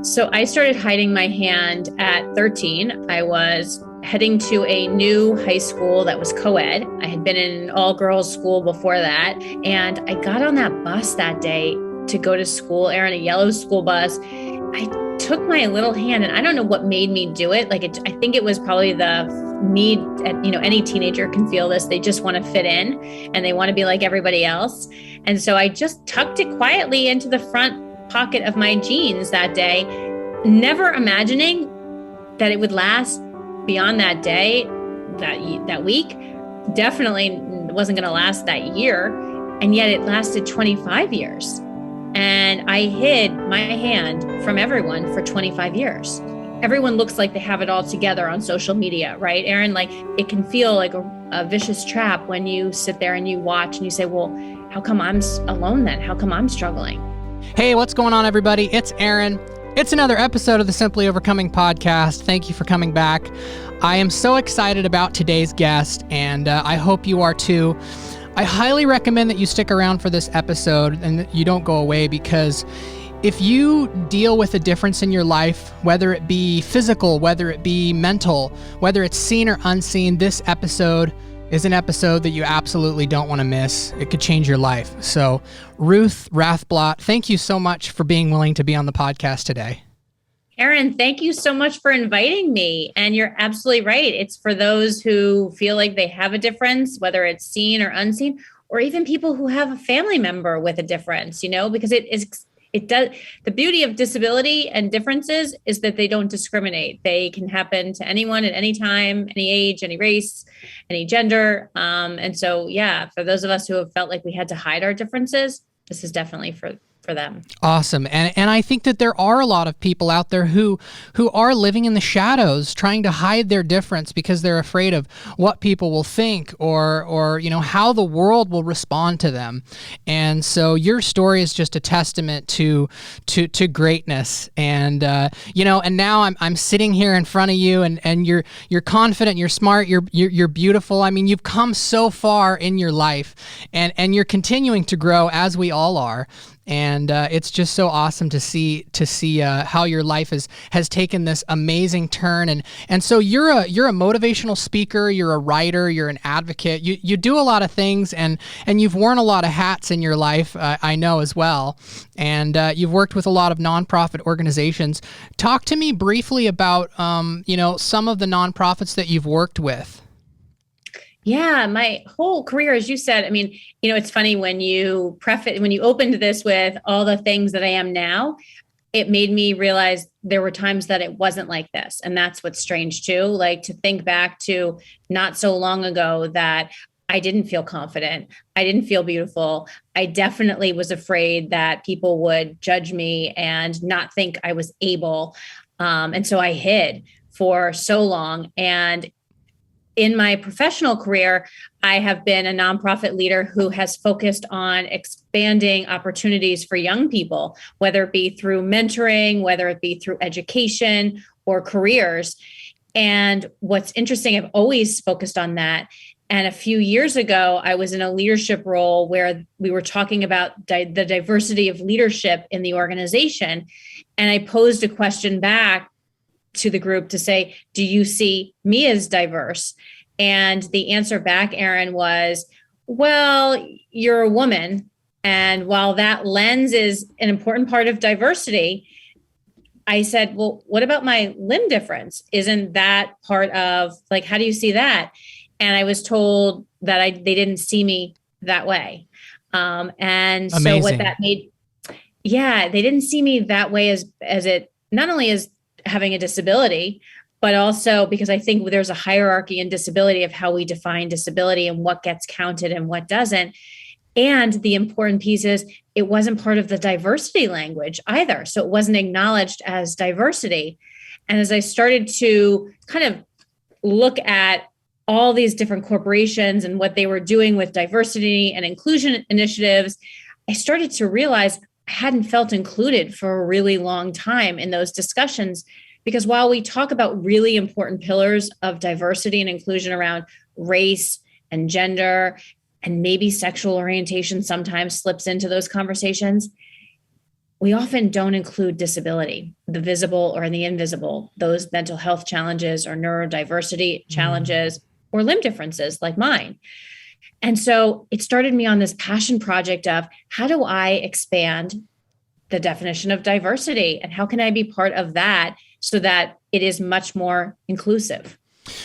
So I started hiding my hand at 13. I was heading to a new high school that was co-ed. I had been in an all-girls school before that. And I got on that bus that day to go to school, Aaron, a yellow school bus. I took my little hand, and I don't know what made me do it. I think it was probably the need, any teenager can feel this. They just want to fit in and they want to be like everybody else. And so I just tucked it quietly into the front pocket of my jeans that day, never imagining that it would last beyond that day, that week. Definitely wasn't going to last that year. And yet it lasted 25 years. And I hid my hand from everyone for 25 years. Everyone looks like they have it all together on social media, right, Aaron? Like, it can feel like a vicious trap when you sit there and you watch and you say, well, how come I'm alone then? How come I'm struggling? Hey, what's going on, everybody? It's Aaron. It's another episode of the Simply Overcoming podcast. Thank you for coming back. I am so excited about today's guest, and I hope you are too. I highly recommend that you stick around for this episode and that you don't go away, because if you deal with a difference in your life, whether it be physical, whether it be mental, whether it's seen or unseen, this episode is an episode that you absolutely don't want to miss. It could change your life. So, Ruth Rathblott, thank you so much for being willing to be on the podcast today. Aaron, thank you so much for inviting me. And you're absolutely right. It's for those who feel like they have a difference, whether it's seen or unseen, or even people who have a family member with a difference, because it does. The beauty of disability and differences is that they don't discriminate. They can happen to anyone at any time, any age, any race, any gender. And so, for those of us who have felt like we had to hide our differences, this is definitely for them. Awesome. And I think that there are a lot of people out there who are living in the shadows, trying to hide their difference because they're afraid of what people will think or how the world will respond to them. And so your story is just a testament to greatness. And and now I'm sitting here in front of you, and you're confident, you're smart, you're beautiful. I mean, you've come so far in your life, and you're continuing to grow, as we all are. And it's just so awesome to see how your life has taken this amazing turn. And so you're a motivational speaker, you're a writer, you're an advocate. You do a lot of things, and you've worn a lot of hats in your life, I know as well. And you've worked with a lot of nonprofit organizations. Talk to me briefly about some of the nonprofits that you've worked with. Yeah, my whole career, as you said, I mean, it's funny when you opened this with all the things that I am now, it made me realize there were times that it wasn't like this. And that's what's strange too, like to think back to not so long ago that I didn't feel confident. I didn't feel beautiful. I definitely was afraid that people would judge me and not think I was able. And so I hid for so long. And in my professional career, I have been a nonprofit leader who has focused on expanding opportunities for young people, whether it be through mentoring, whether it be through education or careers. And what's interesting, I've always focused on that. And a few years ago, I was in a leadership role where we were talking about the diversity of leadership in the organization. And I posed a question back to the group to say, do you see me as diverse? And the answer back, Aaron, was, well, you're a woman. And while that lens is an important part of diversity, I said, well, what about my limb difference? Isn't that part of, like, how do you see that? And I was told that they didn't see me that way. And Amazing. So what that made, they didn't see me that way as it, not only as having a disability, but also because I think there's a hierarchy in disability of how we define disability and what gets counted and what doesn't. And the important piece is it wasn't part of the diversity language either. So it wasn't acknowledged as diversity. And as I started to kind of look at all these different corporations and what they were doing with diversity and inclusion initiatives, I started to realize I hadn't felt included for a really long time in those discussions, because while we talk about really important pillars of diversity and inclusion around race and gender, and maybe sexual orientation sometimes slips into those conversations, we often don't include disability, the visible or the invisible, those mental health challenges or neurodiversity challenges or limb differences like mine. And so it started me on this passion project of how do I expand the definition of diversity and how can I be part of that so that it is much more inclusive?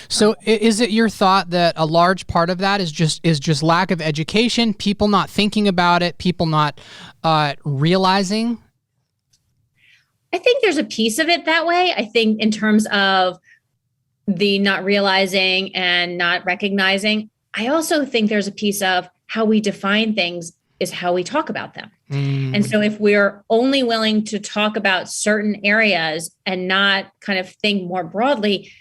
So is it your thought that a large part of that is just lack of education, people not thinking about it, people not realizing? I think there's a piece of it that way. I think in terms of the not realizing and not recognizing, I also think there's a piece of how we define things is how we talk about them. And so if we're only willing to talk about certain areas and not kind of think more broadly,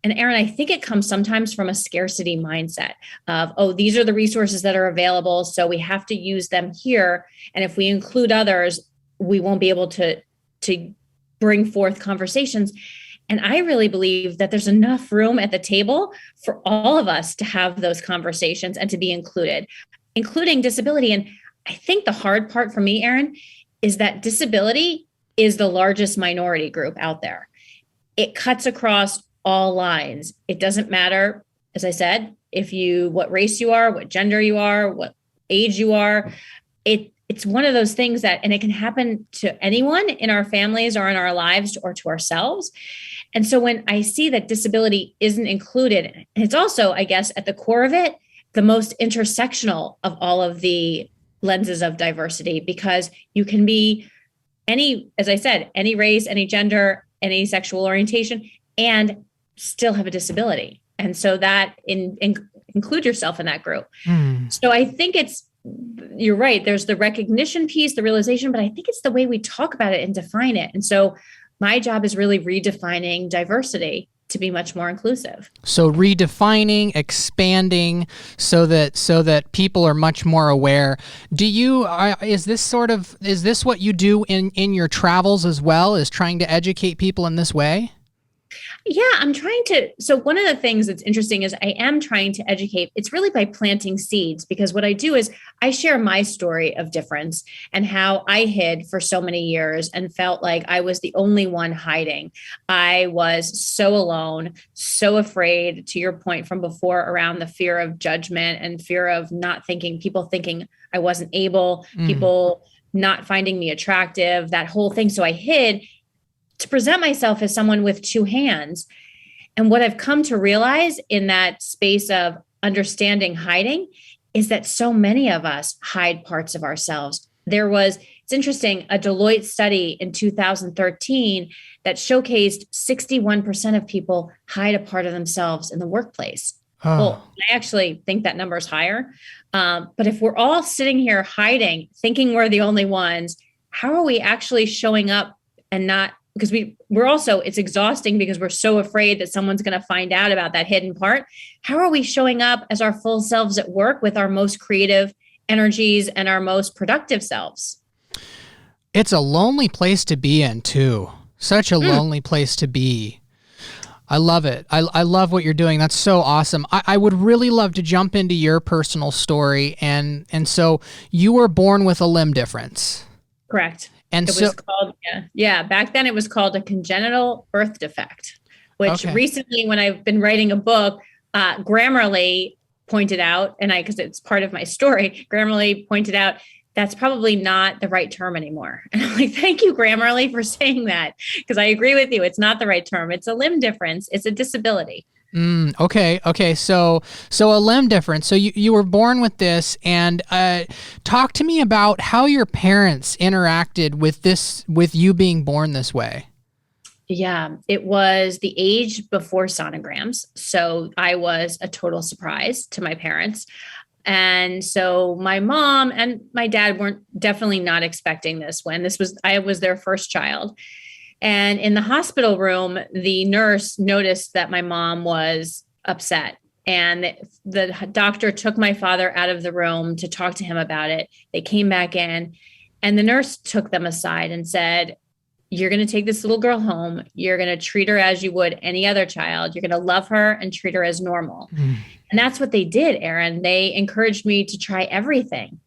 and Aaron, I think it comes sometimes from a scarcity mindset of, oh, these are the resources that are available, so we have to use them here. And if we include others, we won't be able to bring forth conversations. And I really believe that there's enough room at the table for all of us to have those conversations and to be included, including disability. And I think the hard part for me, Aaron, is that disability is the largest minority group out there. It cuts across all lines. It doesn't matter, as I said, what race you are, what gender you are, what age you are. It's one of those things that, and it can happen to anyone in our families or in our lives or to ourselves. And so when I see that disability isn't included, and it's also, I guess, at the core of it, the most intersectional of all of the lenses of diversity, because you can be as I said, any race, any gender, any sexual orientation, and still have a disability. And so that include yourself in that group. So I think you're right. There's the recognition piece, the realization, but I think it's the way we talk about it and define it. And so my job is really redefining diversity to be much more inclusive. So redefining, expanding so that people are much more aware. Is this what you do in your travels as well, is trying to educate people in this way? Yeah, so one of the things that's interesting is I am trying to educate. It's really by planting seeds, because what I do is I share my story of difference and how I hid for so many years and felt like I was the only one hiding. I was so alone, so afraid, to your point from before, around the fear of judgment and fear of people thinking I wasn't able, people not finding me attractive, that whole thing. So I hid to present myself as someone with two hands. And what I've come to realize in that space of understanding hiding is that so many of us hide parts of ourselves. It's interesting, a Deloitte study in 2013 that showcased 61% of people hide a part of themselves in the workplace. Oh. Well, I actually think that number is higher. But if we're all sitting here hiding, thinking we're the only ones, how are we actually showing up and not, because it's exhausting because we're so afraid that someone's going to find out about that hidden part. How are we showing up as our full selves at work with our most creative energies and our most productive selves? It's a lonely place to be in too. Such a lonely place to be. I love it. I love what you're doing. That's so awesome. I would really love to jump into your personal story. And so you were born with a limb difference. Correct. And it was called, back then it was called a congenital birth defect, which recently, when I've been writing a book, Grammarly pointed out, because it's part of my story, Grammarly pointed out that's probably not the right term anymore. And I'm like, thank you, Grammarly, for saying that, because I agree with you. It's not the right term. It's a limb difference. It's a disability. Okay. So a limb difference. So you were born with this, and talk to me about how your parents interacted with you being born this way. Yeah, it was the age before sonograms. So I was a total surprise to my parents. And so my mom and my dad weren't definitely not expecting this when I was their first child. And in the hospital room, the nurse noticed that my mom was upset. And the doctor took my father out of the room to talk to him about it. They came back in, and the nurse took them aside and said, you're going to take this little girl home. You're going to treat her as you would any other child. You're going to love her and treat her as normal. And that's what they did, Aaron. They encouraged me to try everything.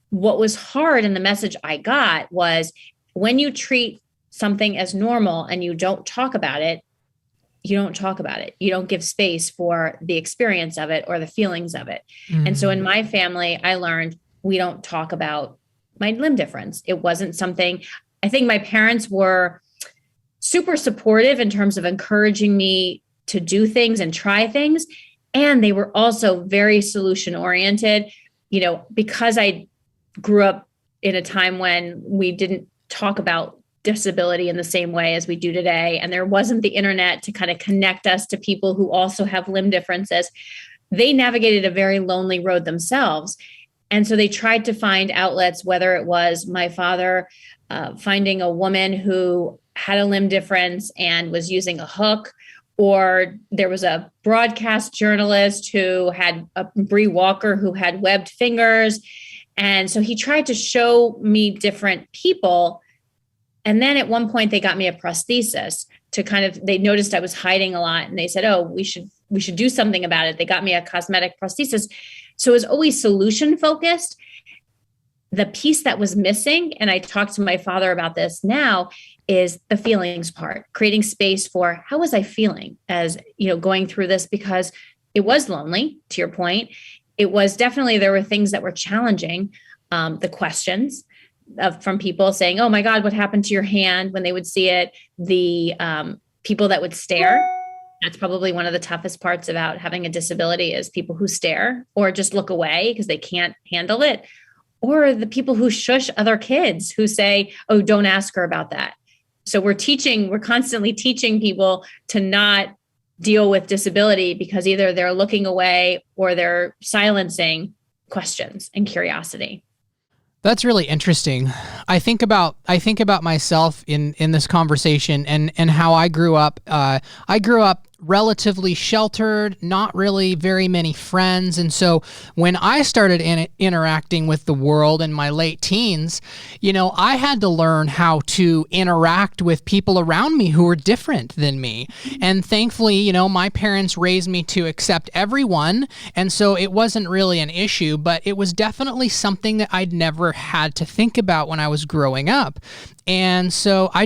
What was hard, and the message I got was, when you treat something as normal and you don't talk about it, you don't talk about it. You don't give space for the experience of it or the feelings of it. And so in my family, I learned we don't talk about my limb difference. It wasn't something, I think my parents were super supportive in terms of encouraging me to do things and try things. And they were also very solution oriented, because I grew up in a time when we didn't talk about disability in the same way as we do today. And there wasn't the internet to kind of connect us to people who also have limb differences. They navigated a very lonely road themselves. And so they tried to find outlets, whether it was my father finding a woman who had a limb difference and was using a hook, or there was a broadcast journalist who had a Bree Walker who had webbed fingers. And so he tried to show me different people. And then at one point they got me a prosthesis they noticed I was hiding a lot, and they said, oh, we should do something about it. They got me a cosmetic prosthesis. So it was always solution focused. The piece that was missing, and I talked to my father about this now, is the feelings part, creating space for how was I feeling as, going through this, because it was lonely, to your point. It was definitely, there were things that were challenging, the questions from people saying, oh my God, what happened to your hand, when they would see it, the people that would stare. That's probably one of the toughest parts about having a disability, is people who stare or just look away because they can't handle it. Or the people who shush other kids who say, oh, don't ask her about that. So we're constantly teaching people to not deal with disability because either they're looking away or they're silencing questions and curiosity. That's really interesting. I think about myself in this conversation and how I grew up. I grew up relatively sheltered, not really very many friends. And so when I started interacting with the world in my late teens, I had to learn how to interact with people around me who were different than me. And thankfully, my parents raised me to accept everyone. And so it wasn't really an issue, but it was definitely something that I'd never had to think about when I was growing up. And so I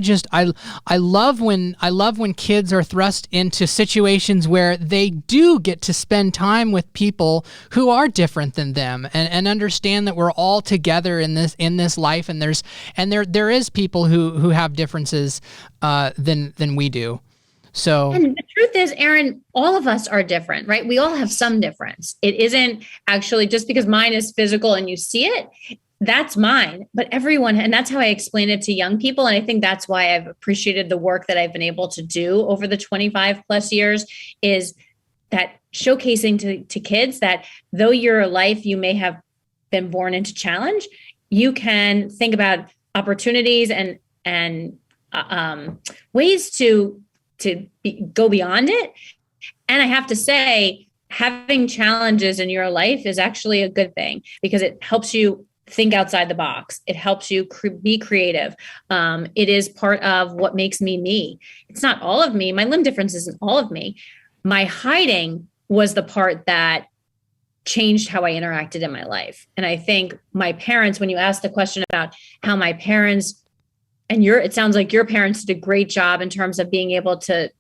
love when kids are thrust into situations where they do get to spend time with people who are different than them and understand that we're all together in this life, and there is people who have differences than we do. So, and the truth is, Aaron, all of us are different, right? We all have some difference. It isn't actually just because mine is physical and you see it, that's mine, but everyone, and that's how I explain it to young people. And I think that's why I've appreciated the work that I've been able to do over the 25 plus years, is that showcasing to kids that though your life, you may have been born into challenge, you can think about opportunities and ways to go beyond it. And I have to say, having challenges in your life is actually a good thing, because it helps you think outside the box. It helps you be creative. It is part of what makes me me. It's not all of me. My limb difference isn't all of me. My hiding was the part that changed how I interacted in my life. And I think my parents, when you asked the question about how my parents, and it sounds like your parents did a great job in terms of being able to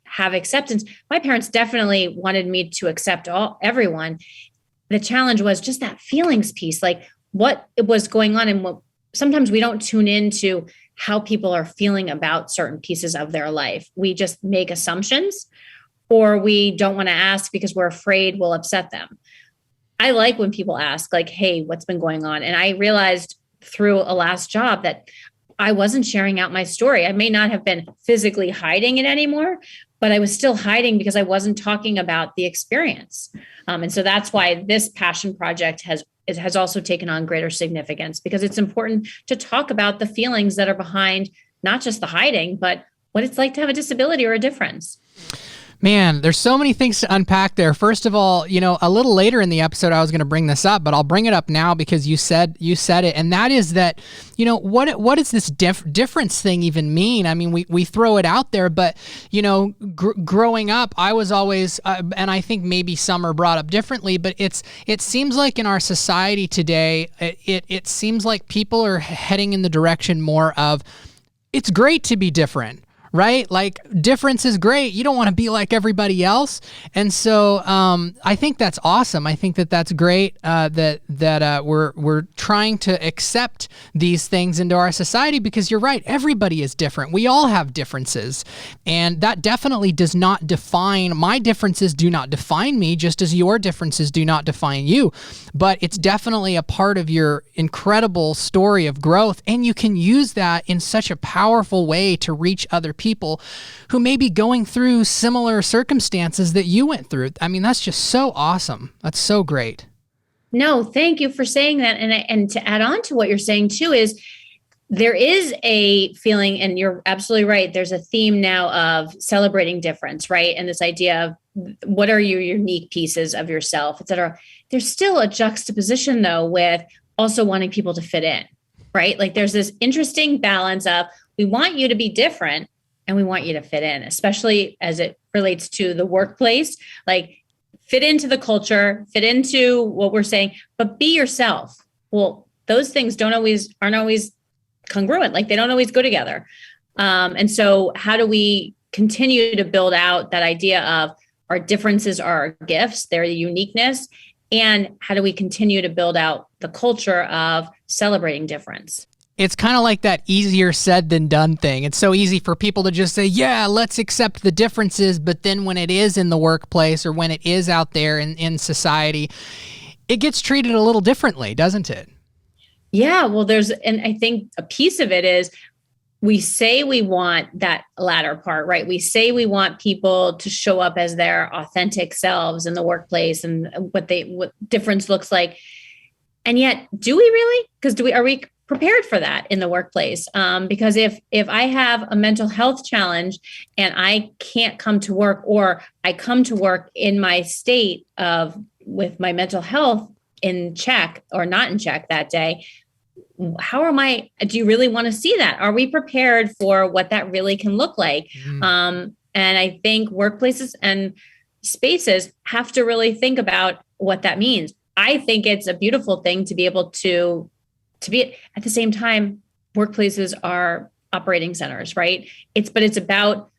have acceptance. My parents definitely wanted me to accept everyone. The challenge was just that feelings piece, like what was going on, and what sometimes we don't tune into how people are feeling about certain pieces of their life. We just make assumptions, or we don't want to ask because we're afraid we'll upset them. I like when people ask, like, hey, what's been going on? And I realized through a last job that I wasn't sharing out my story. I may not have been physically hiding it anymore, but I was still hiding because I wasn't talking about the experience. And so that's why this passion project has also taken on greater significance, because it's important to talk about the feelings that are behind not just the hiding, but what it's like to have a disability or a difference. Man, there's so many things to unpack there. First of all, a little later in the episode, I was going to bring this up, but I'll bring it up now because you said it, and that is that, what does this difference thing even mean? I mean, we throw it out there, but growing up, I was always, and I think maybe some are brought up differently, but it seems like in our society today, it seems like people are heading in the direction more of, it's great to be different. Right? Like, difference is great. You don't want to be like everybody else. And so I think that's awesome. I think that that's great that we're trying to accept these things into our society, because you're right. Everybody is different. We all have differences. And that definitely does not define, my differences do not define me, just as your differences do not define you. But it's definitely a part of your incredible story of growth. And you can use that in such a powerful way to reach other people who may be going through similar circumstances that you went through. I mean, that's just so awesome. That's so great. No, thank you for saying that. And to add on to what you're saying too, is there is a feeling, and you're absolutely right, there's a theme now of celebrating difference, right? And this idea of what are your unique pieces of yourself, et cetera. There's still a juxtaposition though with also wanting people to fit in, right? Like, there's this interesting balance of, we want you to be different, and we want you to fit in, especially as it relates to the workplace. Like, fit into the culture, fit into what we're saying, but be yourself. Well, those things aren't always congruent. Like, they don't always go together. And so how do we continue to build out that idea of our differences are our gifts, they're the uniqueness, and how do we continue to build out the culture of celebrating difference? It's kind of like that easier said than done thing. It's so easy for people to just say, yeah, let's accept the differences. But then when it is in the workplace or when it is out there in society, it gets treated a little differently, doesn't it? Yeah, well, and I think a piece of it is, we say we want that latter part, right? We say we want people to show up as their authentic selves in the workplace and what difference looks like. And yet, do we really? Because are we prepared for that in the workplace? Because if I have a mental health challenge and I can't come to work, or I come to work in my state with my mental health in check or not in check that day, do you really want to see that? Are we prepared for what that really can look like? And I think workplaces and spaces have to really think about what that means. I think it's a beautiful thing to be able to be at the same time. Workplaces are operating centers, right? But it's about,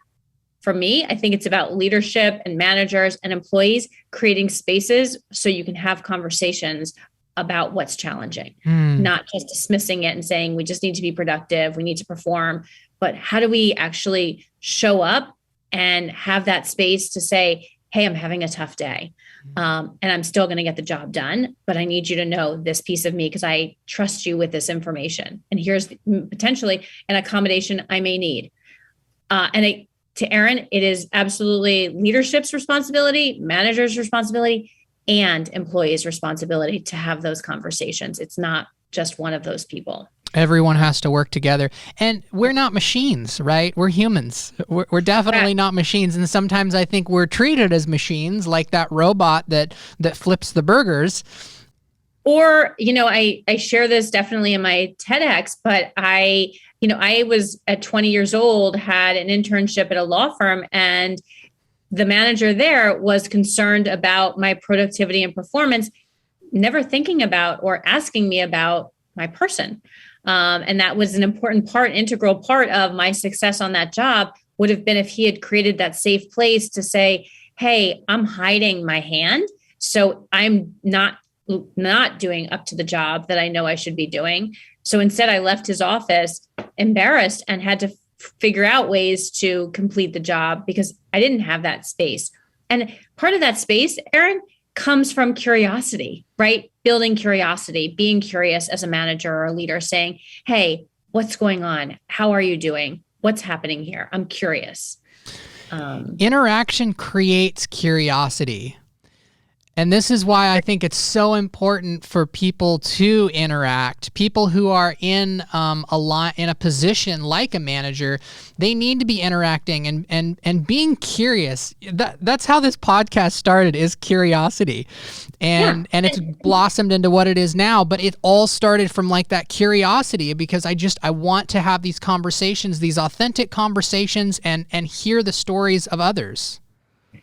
for me, I think it's about leadership and managers and employees creating spaces so you can have conversations about what's challenging, not just dismissing it and saying, we just need to be productive, we need to perform, but how do we actually show up and have that space to say, hey, I'm having a tough day. And I'm still going to get the job done, but I need you to know this piece of me because I trust you with this information. And here's potentially an accommodation I may need. To Erin, it is absolutely leadership's responsibility, manager's responsibility, and employees' responsibility to have those conversations. It's not just one of those people. Everyone has to work together. And we're not machines, right? We're humans. We're definitely not machines. And sometimes I think we're treated as machines, like that robot that flips the burgers. Or, I share this definitely in my TEDx, but I was at 20 years old, had an internship at a law firm, and the manager there was concerned about my productivity and performance, never thinking about or asking me about my person. And that was an integral part of my success on that job would have been if he had created that safe place to say, hey, I'm hiding my hand, so I'm not doing up to the job that I know I should be doing. So instead I left his office embarrassed and had to figure out ways to complete the job because I didn't have that space. And part of that space, Erin, comes from curiosity, right? Building curiosity, being curious as a manager or a leader, saying, hey, what's going on? How are you doing? What's happening here? I'm curious. Interaction creates curiosity. And this is why I think it's so important for people to interact. People who are in in a position like a manager, they need to be interacting and being curious. That's how this podcast started, is curiosity. And it's blossomed into what it is now, but it all started from like that curiosity, because I want to have these conversations, these authentic conversations, and hear the stories of others.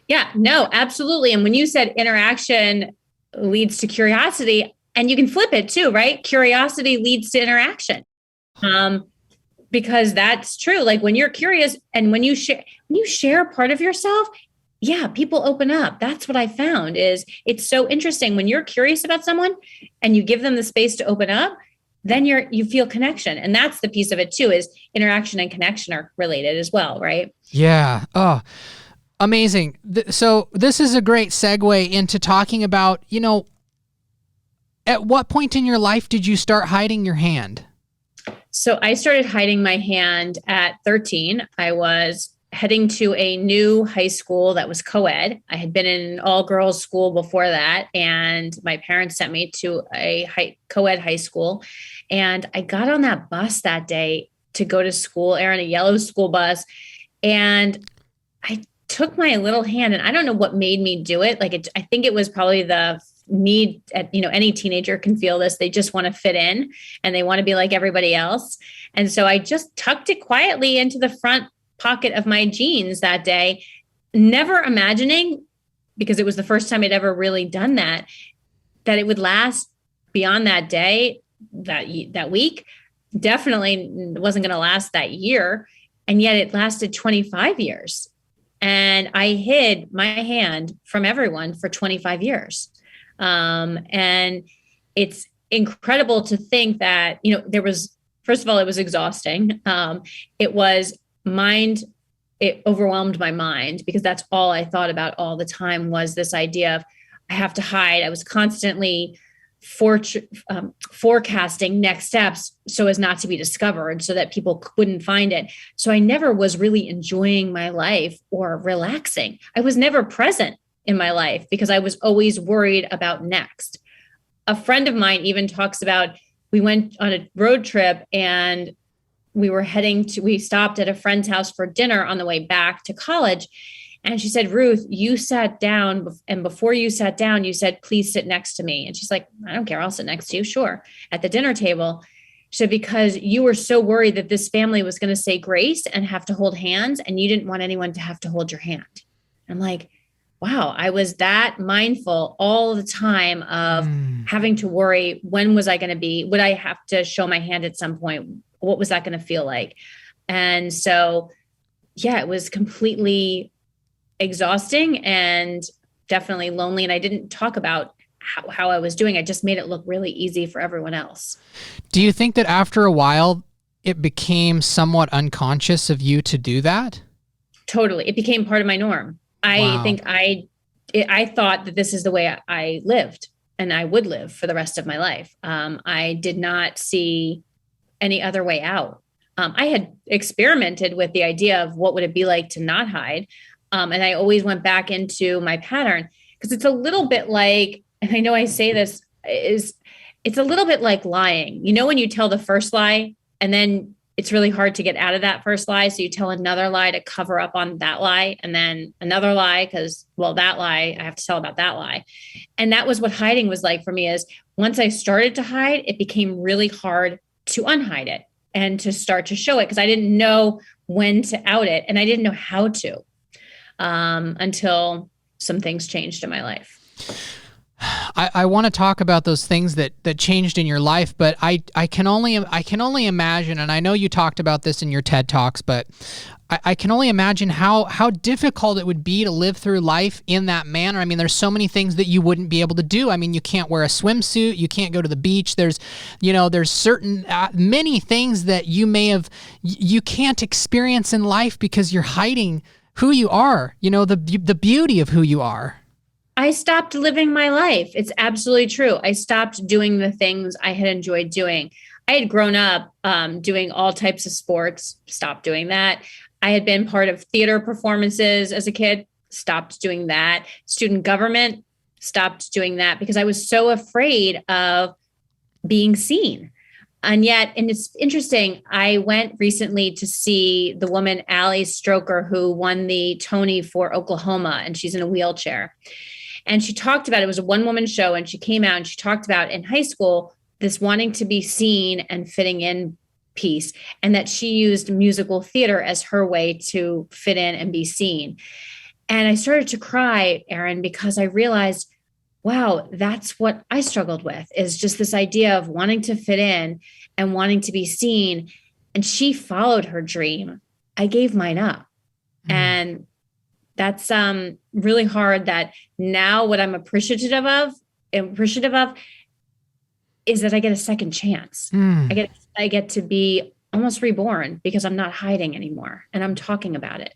Yeah, no, absolutely. And when you said interaction leads to curiosity, and you can flip it too, right? Curiosity leads to interaction. Because that's true. Like when you're curious and when you share part of yourself, yeah, people open up. That's what I found is it's so interesting when you're curious about someone and you give them the space to open up, then you feel connection. And that's the piece of it too, is interaction and connection are related as well, right? Yeah. Oh, amazing. So this is a great segue into talking about, at what point in your life did you start hiding your hand? So I started hiding my hand at 13. I was heading to a new high school that was co-ed. I had been in an all-girls school before that, and my parents sent me to a co-ed high school. And I got on that bus that day to go to school, Aaron, a yellow school bus, and I took my little hand, and I don't know what made me do it. I think it was probably the need any teenager can feel this. They just want to fit in and they want to be like everybody else. And so I just tucked it quietly into the front pocket of my jeans that day, never imagining, because it was the first time I'd ever really done that it would last beyond that day, that week. Definitely wasn't going to last that year. And yet it lasted 25 years. And I hid my hand from everyone for 25 years. And it's incredible to think that, first of all, it was exhausting. It overwhelmed my mind, because that's all I thought about all the time was this idea of I have to hide. I was constantly forecasting next steps so as not to be discovered, so that people couldn't find it. So I never was really enjoying my life or relaxing. I was never present in my life because I was always worried about next. A friend of mine even talks about, we went on a road trip and we stopped at a friend's house for dinner on the way back to college. And she said, Ruth, you sat down, and before you sat down, you said, please sit next to me. And she's like, I don't care. I'll sit next to you. Sure. At the dinner table. She said, because you were so worried that this family was going to say grace and have to hold hands, and you didn't want anyone to have to hold your hand. I'm like, wow, I was that mindful all the time of having to worry, when was I going to be, would I have to show my hand at some point? What was that going to feel like? And so, yeah, it was completely exhausting and definitely lonely. And I didn't talk about how I was doing. I just made it look really easy for everyone else. Do you think that after a while, it became somewhat unconscious of you to do that? Totally. It became part of my norm. I think I thought that this is the way I lived and I would live for the rest of my life. I did not see any other way out. I had experimented with the idea of what would it be like to not hide. And I always went back into my pattern, because it's a little bit like, and I know I say this, it's a little bit like lying. When you tell the first lie and then it's really hard to get out of that first lie. So you tell another lie to cover up on that lie, and then another lie because, that lie, I have to tell about that lie. And that was what hiding was like for me, is once I started to hide, it became really hard to unhide it and to start to show it, because I didn't know when to out it and I didn't know how to until some things changed in my life. I want to talk about those things that changed in your life, but I can only imagine, and I know you talked about this in your TED Talks, but I can only imagine how difficult it would be to live through life in that manner. I mean, there's so many things that you wouldn't be able to do. I mean, you can't wear a swimsuit, you can't go to the beach. There's certain many things that you can't experience in life because you're hiding who you are. The beauty of who you are. I stopped living my life. It's absolutely true. I stopped doing the things I had enjoyed doing. I had grown up doing all types of sports, stopped doing that. I had been part of theater performances as a kid, stopped doing that. Student government, stopped doing that because I was so afraid of being seen. And yet, and it's interesting, I went recently to see the woman, Allie Stroker, who won the Tony for Oklahoma, and she's in a wheelchair. And she talked about, it was a one-woman show, and she came out and she talked about in high school, this wanting to be seen and fitting in piece, and that she used musical theater as her way to fit in and be seen. And I started to cry, Erin, because I realized, wow, that's what I struggled with, is just this idea of wanting to fit in and wanting to be seen. And she followed her dream. I gave mine up. And that's really hard, that now what I'm appreciative of is that I get a second chance. I get to be almost reborn because I'm not hiding anymore and I'm talking about it.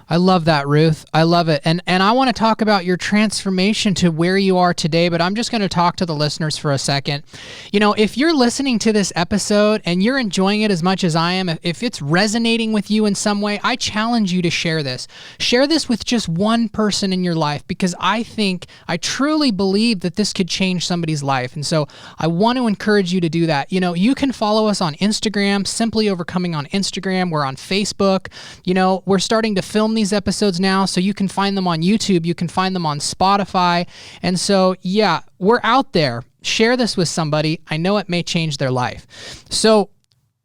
I love that, Ruth. I love it. And I want to talk about your transformation to where you are today, but I'm just going to talk to the listeners for a second. You know, if you're listening to this episode and you're enjoying it as much as I am, if it's resonating with you in some way, I challenge you to share this. Share this with just one person in your life, because I truly believe that this could change somebody's life. And so I want to encourage you to do that. You know, you can follow us on Instagram, Simply Overcoming on Instagram. We're on Facebook. You know, we're starting to film these episodes now, so you can find them on YouTube, you can find them on Spotify. And so, yeah, we're out there. Share this with somebody. I know it may change their life. So,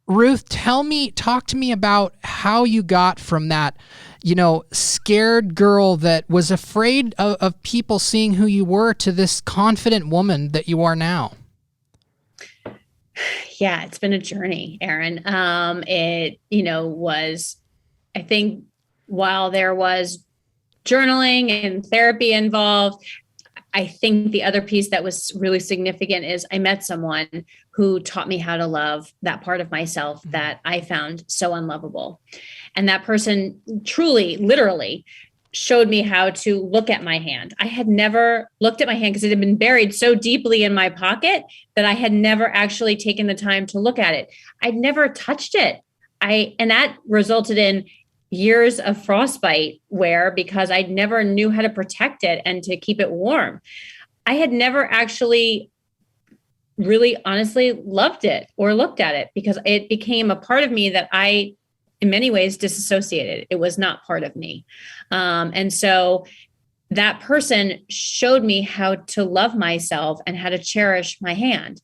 Ruth, talk to me about how you got from that, you know, scared girl that was afraid of people seeing who you were to this confident woman that you are now. Yeah, it's been a journey, Erin. It, was, I think, while there was journaling and therapy involved, I think the other piece that was really significant is I met someone who taught me how to love that part of myself that I found so unlovable. And that person truly, literally showed me how to look at my hand. I had never looked at my hand because it had been buried so deeply in my pocket that I had never actually taken the time to look at it. I'd never touched it. And that resulted in years of frostbite because I never knew how to protect it and to keep it warm. I had never actually really honestly loved it or looked at it because it became a part of me that I, in many ways, disassociated. It was not part of me. And so that person showed me how to love myself and how to cherish my hand.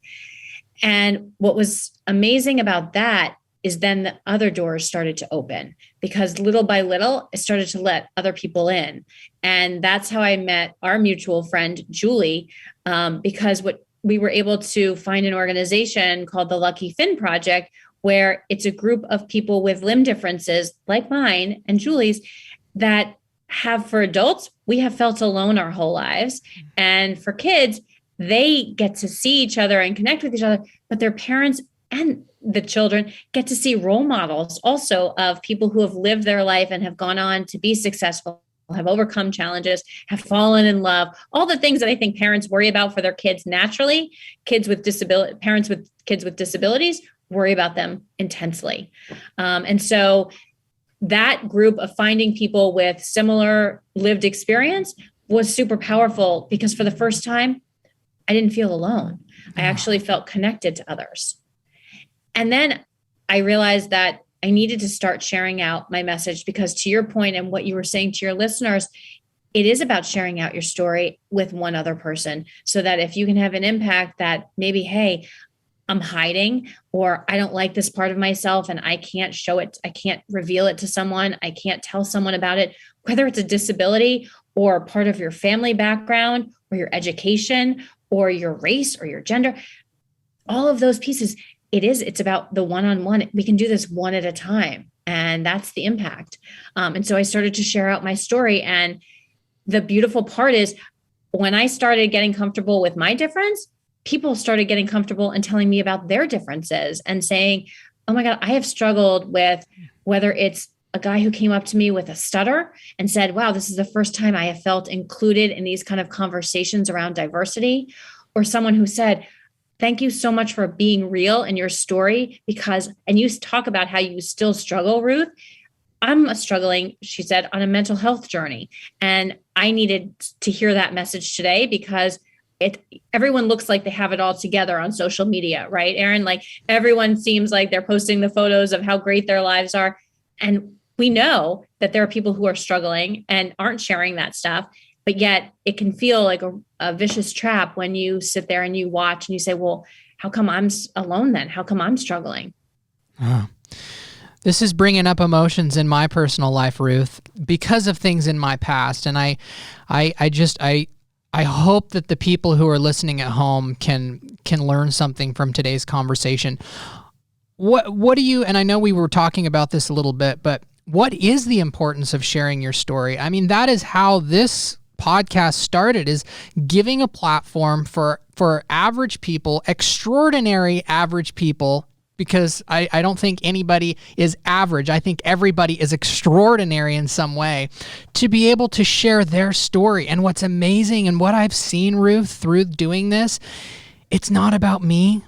And what was amazing about that is then the other doors started to open, because little by little, I started to let other people in. And that's how I met our mutual friend, Julie, because we were able to find an organization called the Lucky Fin Project, where it's a group of people with limb differences like mine and Julie's that have, for adults, we have felt alone our whole lives. And for kids, they get to see each other and connect with each other, but their parents and the children get to see role models also of people who have lived their life and have gone on to be successful, have overcome challenges, have fallen in love, all the things that I think parents worry about for their kids naturally. Parents with kids with disabilities worry about them intensely. And so that group of finding people with similar lived experience was super powerful, because for the first time, I didn't feel alone. I actually felt connected to others. And then I realized that I needed to start sharing out my message, because to your point and what you were saying to your listeners, it is about sharing out your story with one other person, so that if you can have an impact that maybe, hey, I'm hiding, or I don't like this part of myself and I can't show it, I can't reveal it to someone, I can't tell someone about it, whether it's a disability or part of your family background or your education or your race or your gender, all of those pieces. It's about the one-on-one. We can do this one at a time. And that's the impact. And so I started to share out my story. And the beautiful part is, when I started getting comfortable with my difference, people started getting comfortable and telling me about their differences and saying, oh my God, I have struggled with, whether it's a guy who came up to me with a stutter and said, wow, this is the first time I have felt included in these kind of conversations around diversity, or someone who said, thank you so much for being real in your story, and you talk about how you still struggle, Ruth. I'm struggling, she said, on a mental health journey. And I needed to hear that message today because everyone looks like they have it all together on social media, right, Erin? Like everyone seems like they're posting the photos of how great their lives are. And we know that there are people who are struggling and aren't sharing that stuff, but yet it can feel like a vicious trap when you sit there and you watch and you say, well, how come I'm alone then? How come I'm struggling? This is bringing up emotions in my personal life, Ruth, because of things in my past. And I hope that the people who are listening at home can learn something from today's conversation. What do you, and I know we were talking about this a little bit, but what is the importance of sharing your story? I mean, that is how this podcast started, is giving a platform for average people, extraordinary average people, because I don't think anybody is average. I think everybody is extraordinary in some way, to be able to share their story. And what's amazing and what I've seen, Ruth, through doing this, it's not about me.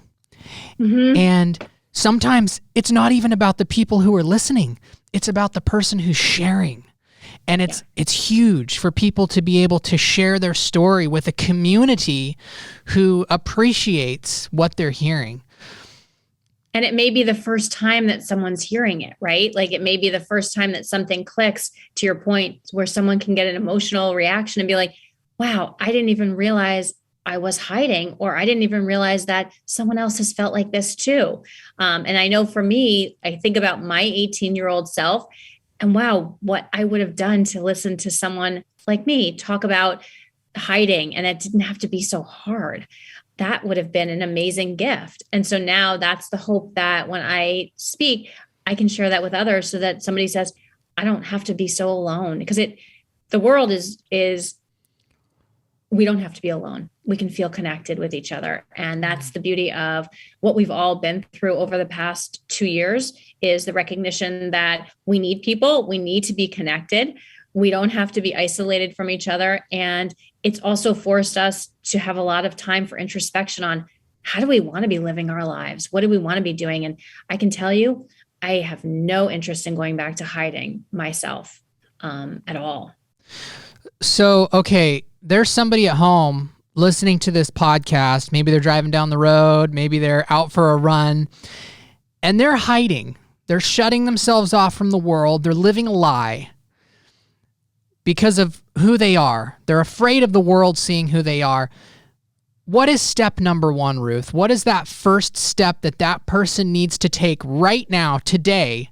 Mm-hmm. And sometimes it's not even about the people who are listening. It's about the person who's sharing. And it's huge for people to be able to share their story with a community who appreciates what they're hearing. And it may be the first time that someone's hearing it, right? Like it may be the first time that something clicks, to your point, where someone can get an emotional reaction and be like, wow, I didn't even realize I was hiding, or I didn't even realize that someone else has felt like this too. And I know for me, I think about my 18-year-old self and wow, what I would have done to listen to someone like me talk about hiding, and it didn't have to be so hard. That would have been an amazing gift. And so now that's the hope, that when I speak, I can share that with others, so that somebody says, I don't have to be so alone, because the world is we don't have to be alone. We can feel connected with each other. And that's the beauty of what we've all been through over the past 2 years, is the recognition that we need people. We need to be connected. We don't have to be isolated from each other. And it's also forced us to have a lot of time for introspection on, how do we want to be living our lives? What do we want to be doing? And I can tell you, I have no interest in going back to hiding myself at all. So, okay, there's somebody at home listening to this podcast. Maybe they're driving down the road. Maybe they're out for a run, and they're hiding. They're shutting themselves off from the world. They're living a lie because of who they are. They're afraid of the world seeing who they are. What is step number one, Ruth? What is that first step that person needs to take right now, today,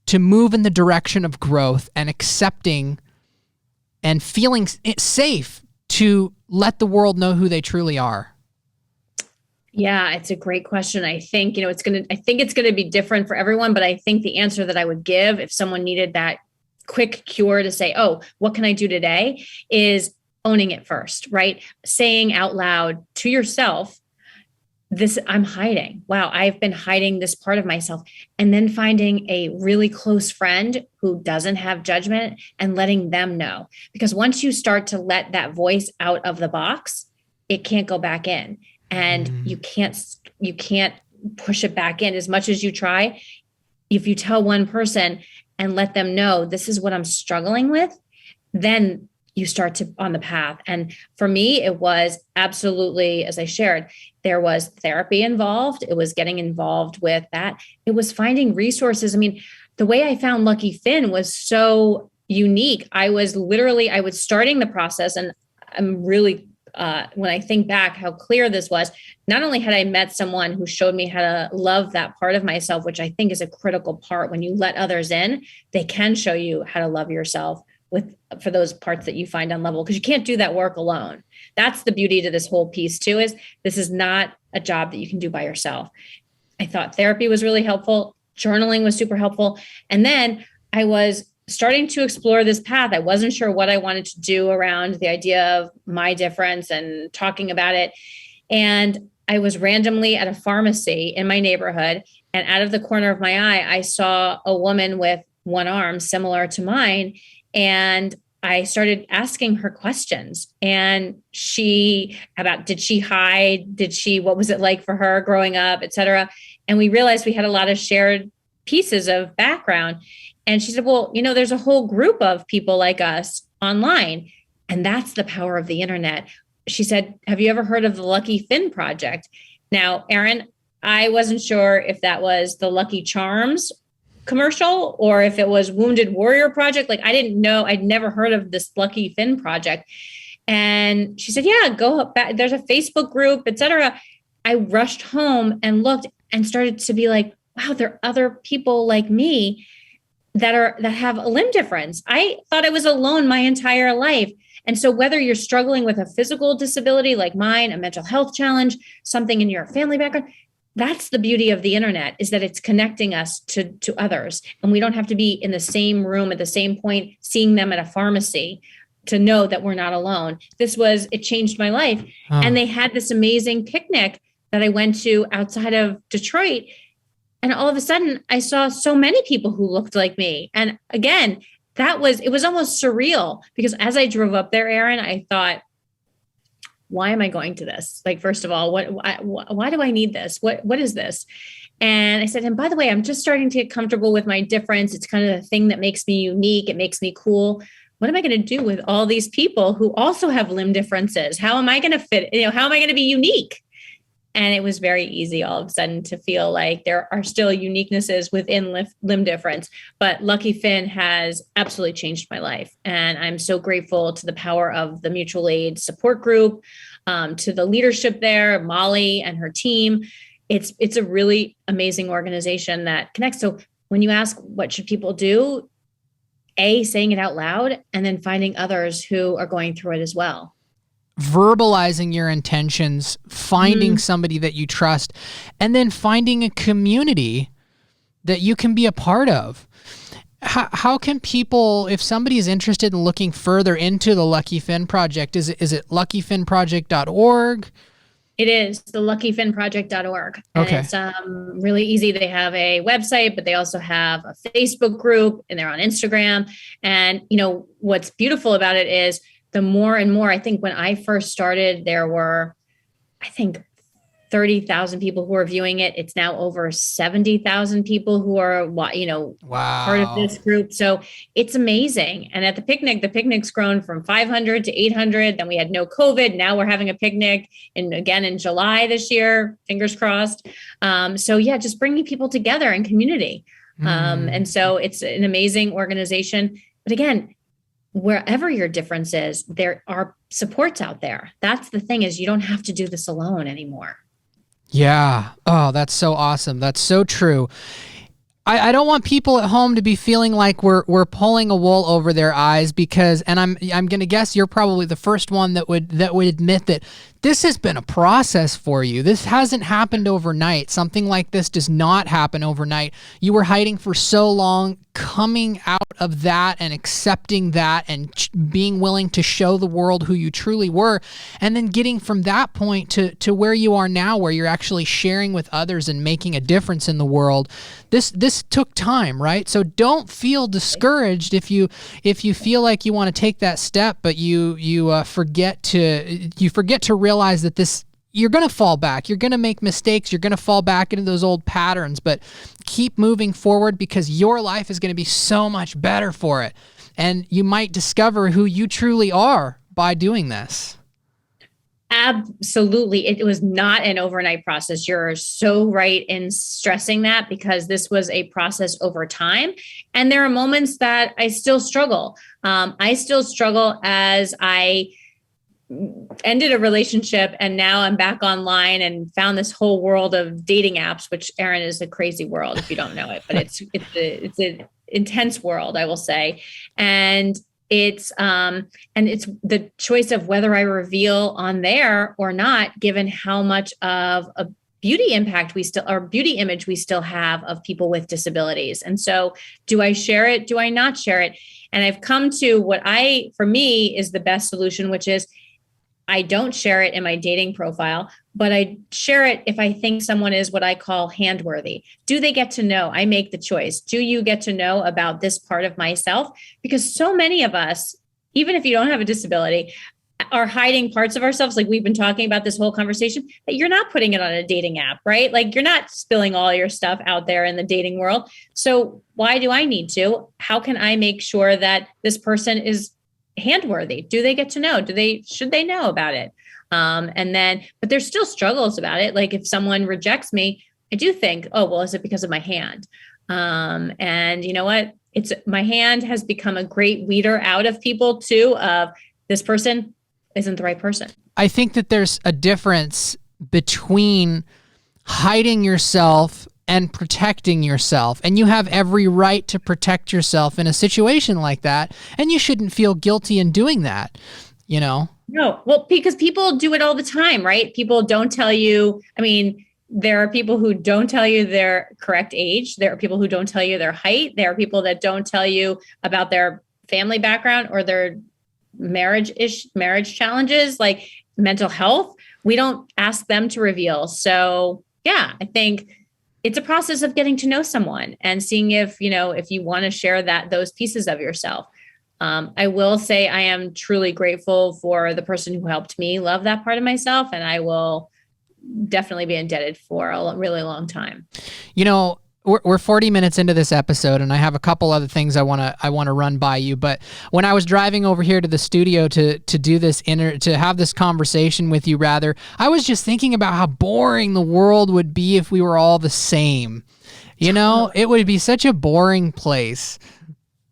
to move in the direction of growth and accepting and feeling safe to let the world know who they truly are? Yeah, it's a great question. I think, it's going to be different for everyone, but I think the answer that I would give if someone needed that quick cure to say, oh, what can I do today, is owning it first, right? Saying out loud to yourself, I'm hiding. Wow, I've been hiding this part of myself. And then finding a really close friend who doesn't have judgment and letting them know. Because once you start to let that voice out of the box, it can't go back in. And you can't push it back in as much as you try. If you tell one person and let them know, this is what I'm struggling with, then you start to on the path. And for me, it was absolutely, as I shared, there was therapy involved. It was getting involved with that. It was finding resources. I mean, the way I found Lucky Finn was so unique. I was starting the process, and I'm really, when I think back how clear this was, not only had I met someone who showed me how to love that part of myself, which I think is a critical part. When you let others in, they can show you how to love yourself for those parts that you find unlovable, because you can't do that work alone. That's the beauty to this whole piece too, is this is not a job that you can do by yourself. I thought therapy was really helpful. Journaling was super helpful. And then I was starting to explore this path. I wasn't sure what I wanted to do around the idea of my difference and talking about it. And I was randomly at a pharmacy in my neighborhood, and out of the corner of my eye, I saw a woman with one arm similar to mine. And I started asking her questions, and did she hide? What was it like for her growing up, et cetera? And we realized we had a lot of shared pieces of background. And she said, well, there's a whole group of people like us online. And that's the power of the internet. She said, have you ever heard of the Lucky Finn Project? Now, Erin, I wasn't sure if that was the Lucky Charms commercial or if it was Wounded Warrior Project. Like, I didn't know, I'd never heard of this Lucky Finn Project. And she said, yeah, go back. There's a Facebook group, etc. I rushed home and looked and started to be like, wow, there are other people like me that have a limb difference. I thought I was alone my entire life. And so whether you're struggling with a physical disability like mine, a mental health challenge, something in your family background, that's the beauty of the internet, is that it's connecting us to others. And we don't have to be in the same room at the same point, seeing them at a pharmacy to know that we're not alone. It changed my life. And they had this amazing picnic that I went to outside of Detroit. And all of a sudden I saw so many people who looked like me. And again, it was almost surreal, because as I drove up there, Erin, I thought, why am I going to this? Like, first of all, why do I need this? What is this? And I said, and by the way, I'm just starting to get comfortable with my difference. It's kind of the thing that makes me unique. It makes me cool. What am I going to do with all these people who also have limb differences? How am I going to fit? How am I going to be unique? And it was very easy all of a sudden to feel like there are still uniquenesses within limb difference. But Lucky Finn has absolutely changed my life. And I'm so grateful to the power of the mutual aid support group, to the leadership there, Molly and her team. It's a really amazing organization that connects. So when you ask what should people do, saying it out loud, and then finding others who are going through it as well. Verbalizing your intentions, finding somebody that you trust, and then finding a community that you can be a part of. How can people, if somebody is interested in looking further into the Lucky Finn Project, is it luckyfinnproject.org? It is the luckyfinnproject.org. Okay. And it's really easy. They have a website, but they also have a Facebook group, and they're on Instagram. And, what's beautiful about it is the more and more, I think when I first started, there were, 30,000 people who are viewing it. It's now over 70,000 people who are, wow, part of this group. So it's amazing. And at the picnic's grown from 500 to 800. Then we had no COVID. Now we're having a picnic again in July this year, fingers crossed. So yeah, just bringing people together in community. And so it's an amazing organization. But again, wherever your difference is, there are supports out there. That's the thing, is you don't have to do this alone anymore. Yeah. Oh, that's so awesome. That's so true. I don't want people at home to be feeling like we're pulling a wool over their eyes, because, and I'm going to guess you're probably the first one that would admit that this has been a process for you. This hasn't happened overnight. Something like this does not happen overnight. You were hiding for so long, coming out of that and accepting that and being willing to show the world who you truly were, and then getting from that point to where you are now, where you're actually sharing with others and making a difference in the world. This took time, right? So don't feel discouraged if you feel like you want to take that step, but you forget to realize that you're going to fall back. You're going to make mistakes. You're going to fall back into those old patterns, but keep moving forward, because your life is going to be so much better for it. And you might discover who you truly are by doing this. Absolutely. It was not an overnight process. You're so right in stressing that, because this was a process over time. And there are moments that I still struggle. I still struggle as I ended a relationship, and now I'm back online and found this whole world of dating apps, which, Erin, is a crazy world if you don't know it, but it's an intense world, I will say. And it's the choice of whether I reveal on there or not, given how much of a beauty image we still have of people with disabilities. And so, do I share it? Do I not share it? And I've come to for me is the best solution, which is I don't share it in my dating profile, but I share it if I think someone is what I call handworthy. Do they get to know? I make the choice. Do you get to know about this part of myself? Because so many of us, even if you don't have a disability, are hiding parts of ourselves, like we've been talking about this whole conversation, that you're not putting it on a dating app, right? Like, you're not spilling all your stuff out there in the dating world. So why do I need to? How can I make sure that this person is handworthy? Do they get to know? Should they know about it? But there's still struggles about it. Like if someone rejects me, I do think, oh, well, is it because of my hand? And you know what? My hand has become a great weeder out of people too, of this person isn't the right person. I think that there's a difference between hiding yourself and protecting yourself. And you have every right to protect yourself in a situation like that. And you shouldn't feel guilty in doing that, you know? No, well, because people do it all the time, right? People don't tell you. I mean, there are people who don't tell you their correct age. There are people who don't tell you their height. There are people that don't tell you about their family background or their marriage challenges, like mental health. We don't ask them to reveal. So yeah, I think it's a process of getting to know someone and seeing if you want to share those pieces of yourself. I will say I am truly grateful for the person who helped me love that part of myself, and I will definitely be indebted for a really long time. You know, we're 40 minutes into this episode, and I have a couple other things I want to run by you. But when I was driving over here to the studio to do this to have this conversation with you, rather, I was just thinking about how boring the world would be if we were all the same. You know, it would be such a boring place.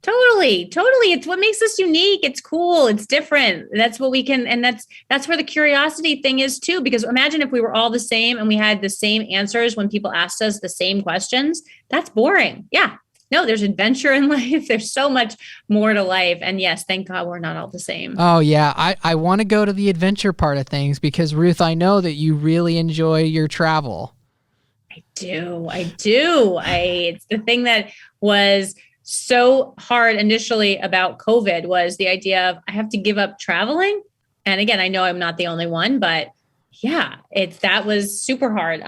Totally. It's what makes us unique. It's cool. It's different. That's what we can, and that's where the curiosity thing is too, because imagine if we were all the same and we had the same answers when people asked us the same questions. That's boring. Yeah. No, there's adventure in life. There's so much more to life. And yes, thank God we're not all the same. Oh yeah. I want to go to the adventure part of things because Ruth, I know that you really enjoy your travel. I do. It's the thing that was so hard initially about COVID was the idea of I have to give up traveling. And again, I know I'm not the only one, but yeah, that was super hard.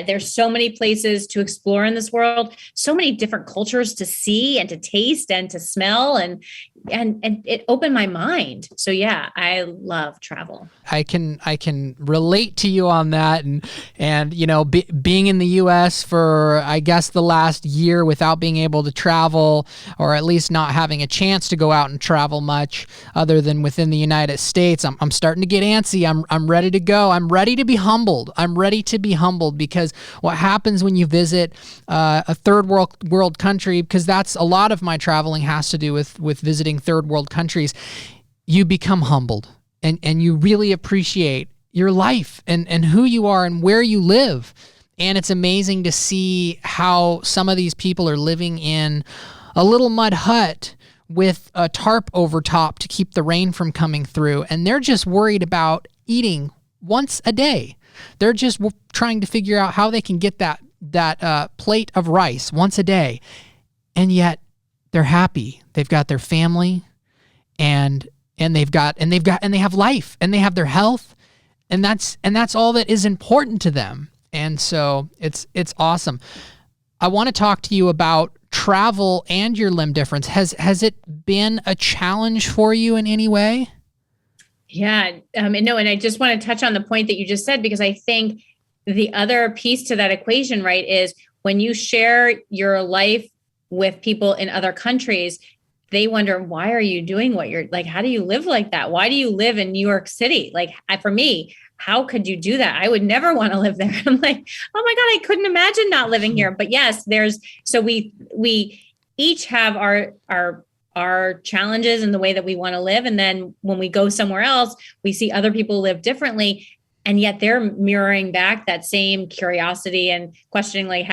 There's so many places to explore in this world, so many different cultures to see and to taste and to smell, and it opened my mind. So yeah, I love travel. I can relate to you on that, and you know, being in the U.S. for I guess the last year without being able to travel, or at least not having a chance to go out and travel much other than within the United States. I'm starting to get antsy. I'm ready to go. I'm ready to be humbled. I'm ready to be humbled because what happens when you visit a third world country, because that's a lot of my traveling has to do with visiting third world countries, you become humbled and you really appreciate your life and who you are and where you live. And it's amazing to see how some of these people are living in a little mud hut with a tarp over top to keep the rain from coming through. And they're just worried about eating once a day. They're just trying to figure out how they can get that plate of rice once a day. And yet they're happy. They've got their family and they have life and they have their health. And that's all that is important to them. And so it's awesome. I want to talk to you about travel and your limb difference. Has it been a challenge for you in any way? Yeah, and I just want to touch on the point that you just said, because I think the other piece to that equation, right, is when you share your life with people in other countries, they wonder, why are you doing what you're like? How do you live like that? Why do you live in New York City? Like for me, how could you do that? I would never want to live there. I'm like, oh my God, I couldn't imagine not living here. But yes, so we each have our challenges and the way that we want to live. And then when we go somewhere else, we see other people live differently. And yet they're mirroring back that same curiosity and questioning, like,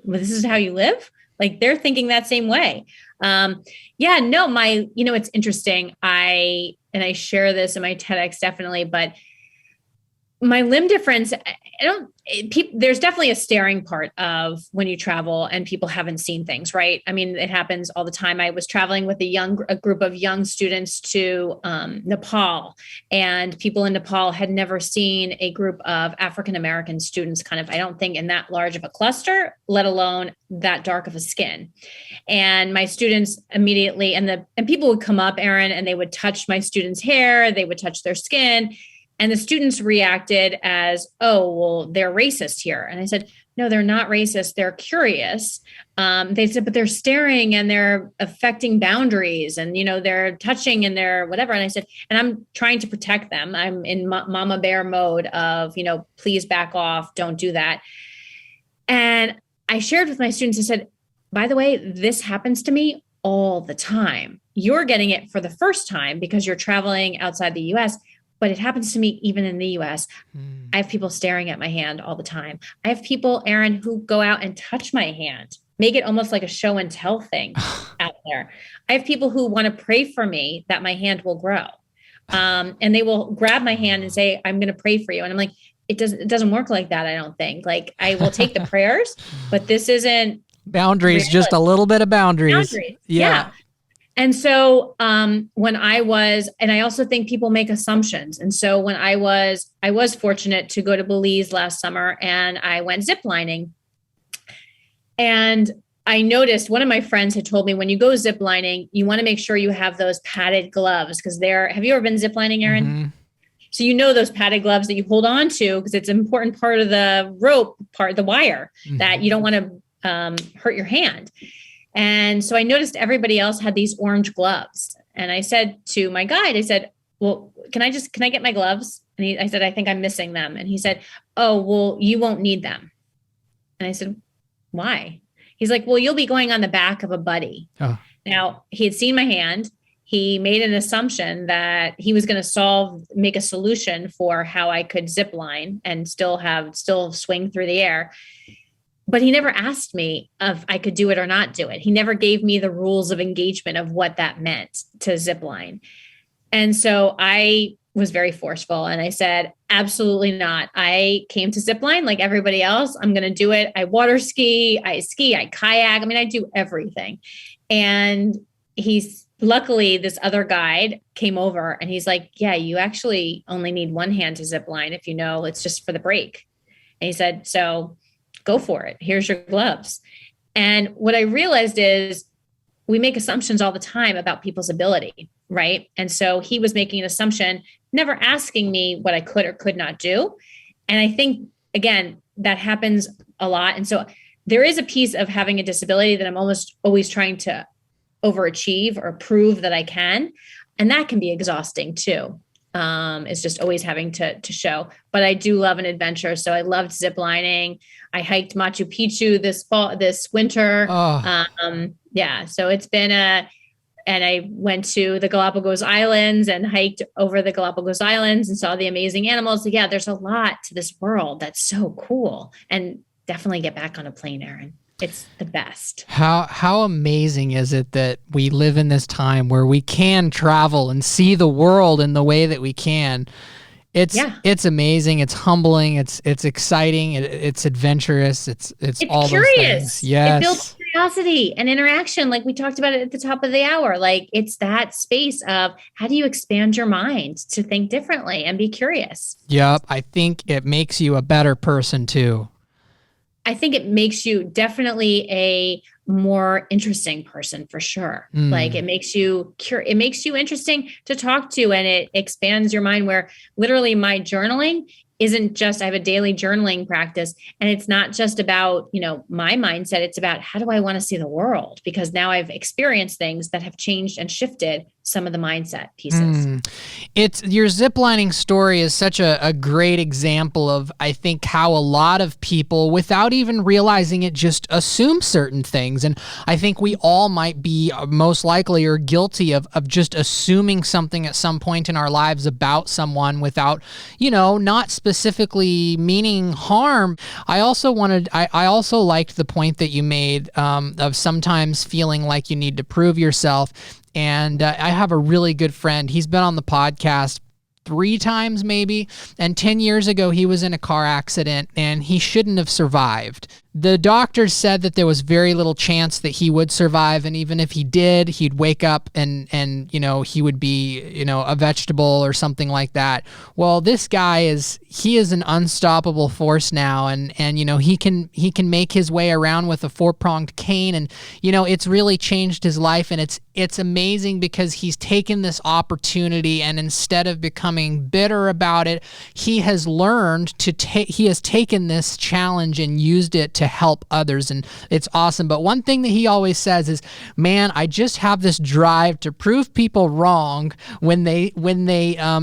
this is how you live? Like they're thinking that same way. It's interesting. I share this in my TEDx definitely, but my limb difference, there's definitely a staring part of when you travel and people haven't seen things, right? I mean, it happens all the time. I was traveling with a group of young students to Nepal, and people in Nepal had never seen a group of African-American students I don't think in that large of a cluster, let alone that dark of a skin. And my students immediately, and people would come up, Erin, and they would touch my students' hair, they would touch their skin. And the students reacted as, oh, well, they're racist here. And I said, no, they're not racist. They're curious. They said, but they're staring and they're affecting boundaries and, they're touching and they're whatever. And I said, and I'm trying to protect them. I'm in mama bear mode of, please back off. Don't do that. And I shared with my students, I said, by the way, this happens to me all the time. You're getting it for the first time because you're traveling outside the US, but it happens to me even in the US. I have people staring at my hand all the time. I have people, Aaron, who go out and touch my hand, make it almost like a show and tell thing out there. I have people who want to pray for me that my hand will grow. And they will grab my hand and say, I'm going to pray for you. And I'm like, it doesn't work like that. I don't think. Like, I will take the prayers, but this isn't boundaries, reality. Just a little bit of boundaries. Yeah. And so when I was, and I also think people make assumptions. And so when I was fortunate to go to Belize last summer and I went ziplining. And I noticed one of my friends had told me, when you go ziplining, you want to make sure you have those padded gloves because have you ever been ziplining, Aaron? Mm-hmm. So those padded gloves that you hold on to because it's an important part of the rope the wire that you don't want to hurt your hand. And so I noticed everybody else had these orange gloves. And I said to my guide, I said, well, can I get my gloves? And I said, I think I'm missing them. And he said, oh, well, you won't need them. And I said, why? He's like, well, you'll be going on the back of a buddy. Oh. Now, he had seen my hand. He made an assumption that he was going to make a solution for how I could zip line and still swing through the air. But he never asked me if I could do it or not do it. He never gave me the rules of engagement of what that meant to zip line. And so I was very forceful and I said, absolutely not. I came to zip line like everybody else. I'm going to do it. I water ski, I kayak. I mean, I do everything. And luckily this other guide came over and he's like, yeah, you actually only need one hand to zip line. If it's just for the break. And he said, so go for it. Here's your gloves. And what I realized is we make assumptions all the time about people's ability, right? And so he was making an assumption, never asking me what I could or could not do. And I think, again, that happens a lot. And so there is a piece of having a disability that I'm almost always trying to overachieve or prove that I can. And that can be exhausting too. It's just always having to show, but I do love an adventure. So I loved ziplining. I hiked Machu Picchu this winter. Oh. So it's been and I went to the Galapagos Islands and hiked over the Galapagos Islands and saw the amazing animals. So yeah, there's a lot to this world that's so cool, and definitely get back on a plane, Aaron. It's the best. How amazing is it that we live in this time where we can travel and see the world in the way that we can? It's amazing. It's humbling. It's exciting. It's adventurous. It's all curious. Those things. Yes. It builds curiosity and interaction, like we talked about it at the top of the hour. Like it's that space of how do you expand your mind to think differently and be curious? Yep. I think it makes you a better person too. I think it makes you definitely a more interesting person for sure. Like it makes you interesting to talk to, and it expands your mind, where literally my journaling isn't just, I have a daily journaling practice, and it's not just about, my mindset. It's about how do I want to see the world? Because now I've experienced things that have changed and shifted some of the mindset pieces. Your ziplining story is such a great example of, I think, how a lot of people, without even realizing it, just assume certain things. And I think we all might be most likely or guilty of just assuming something at some point in our lives about someone without, not specifically meaning harm. I also liked the point that you made of sometimes feeling like you need to prove yourself. And I have a really good friend. He's been on the podcast 3 times maybe. And 10 years ago, he was in a car accident and he shouldn't have survived. The doctors said that there was very little chance that he would survive, and even if he did, he'd wake up and he would be a vegetable or something like that. Well, this guy is an unstoppable force now, and he can make his way around with a 4-pronged cane, and it's really changed his life, and it's amazing because he's taken this opportunity, and instead of becoming bitter about it, he has learned he has taken this challenge and used it to help others, and it's awesome. But one thing that he always says is, man, I just have this drive to prove people wrong when they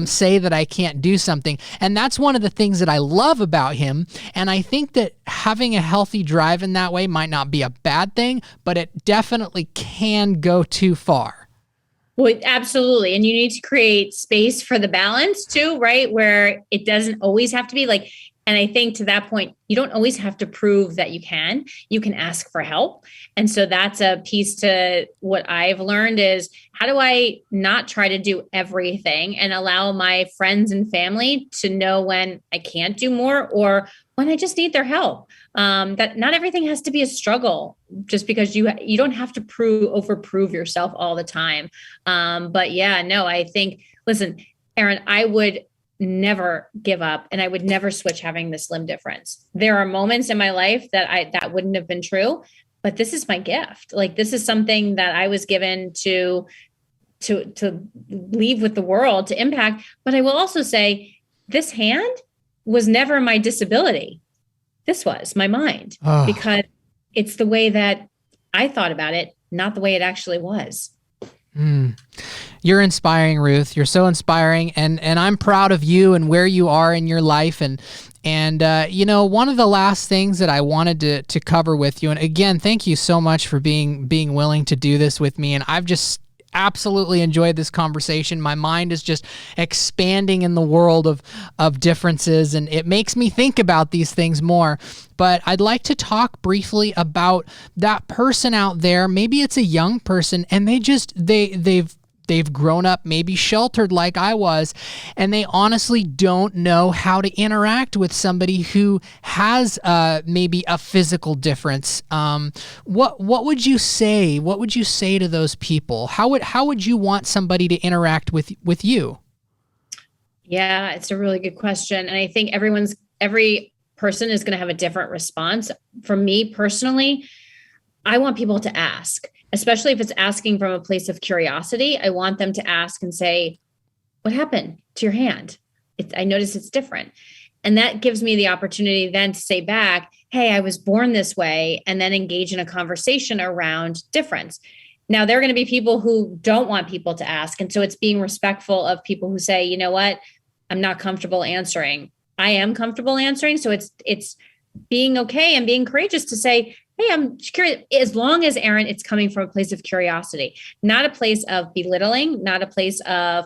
say that I can't do something. And that's one of the things that I love about him. And I think that having a healthy drive in that way might not be a bad thing, but it definitely can go too far. Well, absolutely. And you need to create space for the balance too, right? Where it doesn't always have to be like, and I think to that point, you don't always have to prove that you can ask for help. And so that's a piece to what I've learned is, how do I not try to do everything and allow my friends and family to know when I can't do more or when I just need their help? That not everything has to be a struggle just because you don't have to overprove yourself all the time. But yeah, no, I think, listen, Erin, I would never give up and I would never switch having this limb difference. There are moments in my life that wouldn't have been true, but this is my gift. Like, this is something that I was given to leave with the world, to impact. But I will also say, this hand was never my disability. This was my mind, because it's the way that I thought about it, not the way it actually was. You're inspiring, Ruth. You're so inspiring, and I'm proud of you and where you are in your life. And one of the last things that I wanted to cover with you, and again, thank you so much for being willing to do this with me. And I've just absolutely enjoyed this conversation. My mind is just expanding in the world of differences, and it makes me think about these things more. But I'd like to talk briefly about that person out there. Maybe it's a young person, and they've grown up maybe sheltered like I was, and they honestly don't know how to interact with somebody who has maybe a physical difference. What would you say? What would you say to those people? How would you want somebody to interact with you? Yeah, it's a really good question. And I think every person is going to have a different response. For me personally, I want people to ask, especially if it's asking from a place of curiosity. I want them to ask and say, what happened to your hand? I notice it's different. And that gives me the opportunity then to say back, hey, I was born this way, and then engage in a conversation around difference. Now, there are going to be people who don't want people to ask. And so it's being respectful of people who say, you know what, I'm not comfortable answering. I am comfortable answering. So it's being okay and being courageous to say, hey, I'm curious, as long as, Erin, it's coming from a place of curiosity, not a place of belittling, not a place of,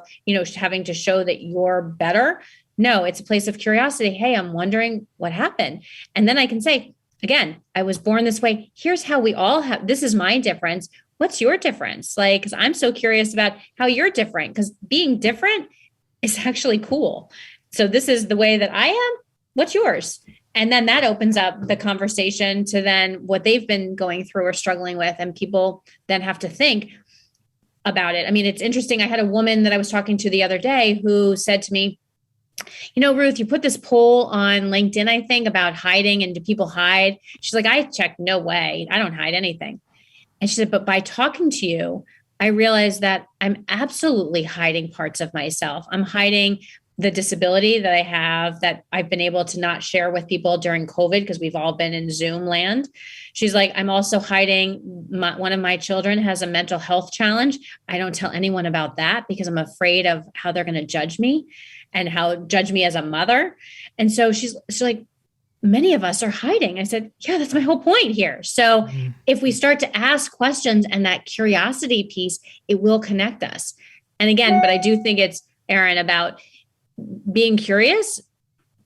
having to show that you're better. No, it's a place of curiosity. Hey, I'm wondering what happened. And then I can say, again, I was born this way. Here's how we all have, this is my difference. What's your difference? Like, because I'm so curious about how you're different, because being different is actually cool. So this is the way that I am. What's yours? And then that opens up the conversation to then what they've been going through or struggling with. And people then have to think about it. I mean, it's interesting. I had a woman that I was talking to the other day who said to me, Ruth, you put this poll on LinkedIn, I think, about hiding, and do people hide? She's like, I checked, no way. I don't hide anything. And she said, but by talking to you, I realized that I'm absolutely hiding parts of myself. I'm hiding the disability that I have that I've been able to not share with people during COVID, because we've all been in Zoom land. She's like, I'm also hiding one of my children has a mental health challenge. I don't tell anyone about that because I'm afraid of how they're going to judge me and judge me as a mother. And so she's like, many of us are hiding. I said, yeah, that's my whole point here. So if we start to ask questions and that curiosity piece, it will connect us. And again, but I do think it's, Erin, about being curious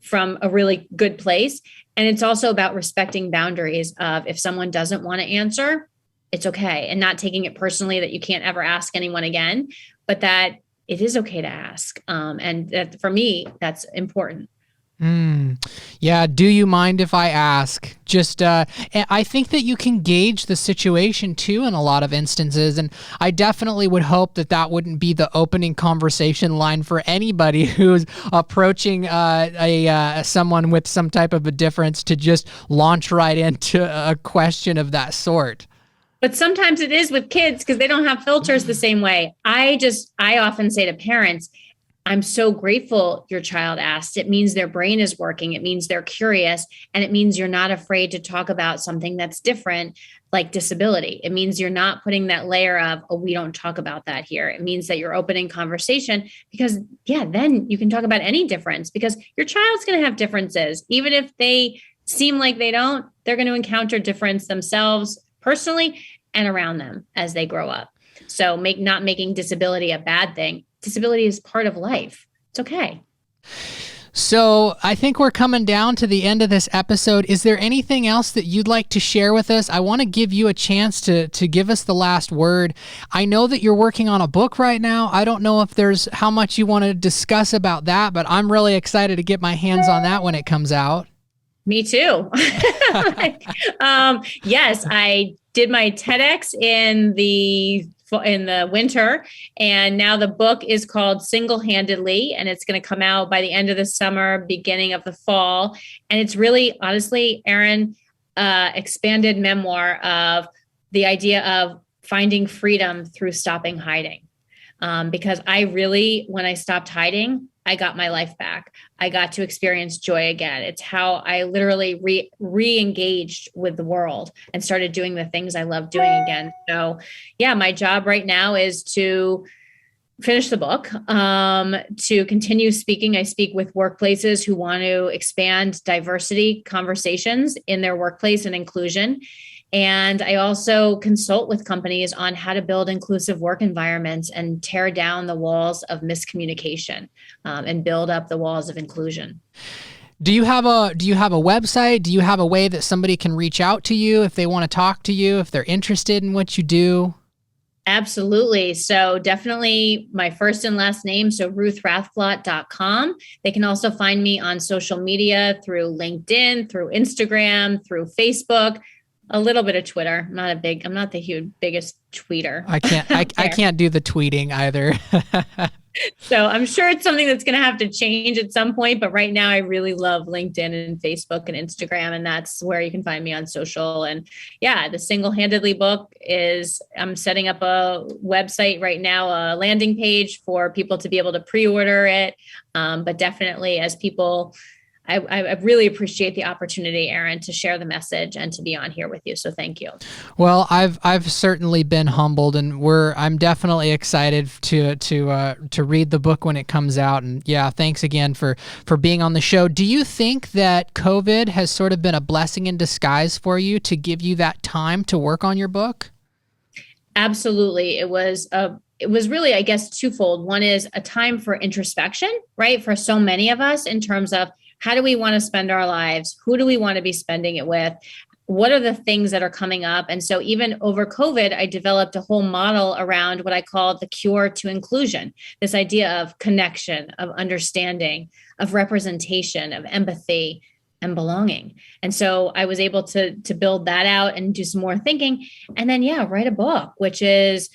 from a really good place. And it's also about respecting boundaries of, if someone doesn't want to answer, it's okay. And not taking it personally that you can't ever ask anyone again, but that it is okay to ask. And that, for me, that's important. Yeah. Do you mind if I ask? Just, I think that you can gauge the situation too in a lot of instances. And I definitely would hope that that wouldn't be the opening conversation line for anybody who's approaching someone with some type of a difference to just launch right into a question of that sort. But sometimes it is with kids because they don't have filters the same way. I often say to parents, I'm so grateful your child asked. It means their brain is working. It means they're curious. And it means you're not afraid to talk about something that's different, like disability. It means you're not putting that layer of, oh, we don't talk about that here. It means that you're opening conversation because, yeah, then you can talk about any difference because your child's going to have differences. Even if they seem like they don't, they're going to encounter difference themselves personally and around them as they grow up. So not making disability a bad thing. Disability is part of life. It's okay. So I think we're coming down to the end of this episode. Is there anything else that you'd like to share with us? I want to give you a chance to give us the last word. I know that you're working on a book right now. I don't know if there's how much you want to discuss about that, but I'm really excited to get my hands on that when it comes out. Me too. Yes, I did my TEDx in the winter, and now the book is called Single-Handedly, and it's going to come out by the end of the summer, beginning of the fall. And it's really, honestly, Erin, expanded memoir of the idea of finding freedom through stopping hiding. Because when I stopped hiding, I got my life back. I got to experience joy again. It's how I literally re-engaged with the world and started doing the things I love doing again. So yeah, my job right now is to finish the book, to continue speaking. I speak with workplaces who want to expand diversity conversations in their workplace and inclusion. And I also consult with companies on how to build inclusive work environments and tear down the walls of miscommunication, and build up the walls of inclusion. Do you have a website? Do you have a way that somebody can reach out to you if they want to talk to you, if they're interested in what you do? Absolutely. So definitely my first and last name. So ruthrathblott.com. They can also find me on social media through LinkedIn, through Instagram, through Facebook. A little bit of Twitter. I'm not the biggest tweeter. I can't do the tweeting either. So I'm sure it's something that's going to have to change at some point. But right now I really love LinkedIn and Facebook and Instagram. And that's where you can find me on social. And yeah, the Single-Handedly book I'm setting up a website right now, a landing page for people to be able to pre-order it. But definitely I really appreciate the opportunity, Erin, to share the message and to be on here with you. So thank you. Well, I've certainly been humbled, and I'm definitely excited to read the book when it comes out. And yeah, thanks again for being on the show. Do you think that COVID has sort of been a blessing in disguise for you to give you that time to work on your book? Absolutely. It was really, I guess, twofold. One is a time for introspection, right? For so many of us in terms of how do we want to spend our lives? Who do we want to be spending it with? What are the things that are coming up? And so even over COVID, I developed a whole model around what I call the cure to inclusion, this idea of connection, of understanding, of representation, of empathy and belonging. And so I was able to build that out and do some more thinking. And then, write a book, which is,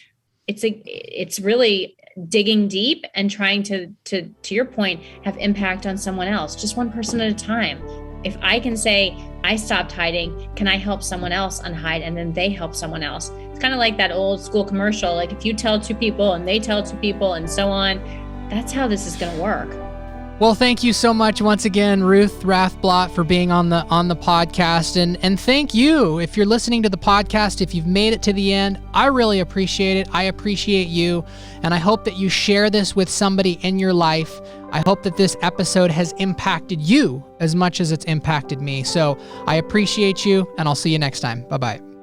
it's really digging deep and trying to your point, have impact on someone else, just one person at a time. If I can say, I stopped hiding, can I help someone else unhide? And then they help someone else. It's kind of like that old school commercial. Like if you tell two people and they tell two people and so on, that's how this is going to work. Well, thank you so much once again, Ruth Rathblott, for being on the podcast. And thank you, if you're listening to the podcast, if you've made it to the end, I really appreciate it. I appreciate you. And I hope that you share this with somebody in your life. I hope that this episode has impacted you as much as it's impacted me. So I appreciate you, and I'll see you next time. Bye-bye.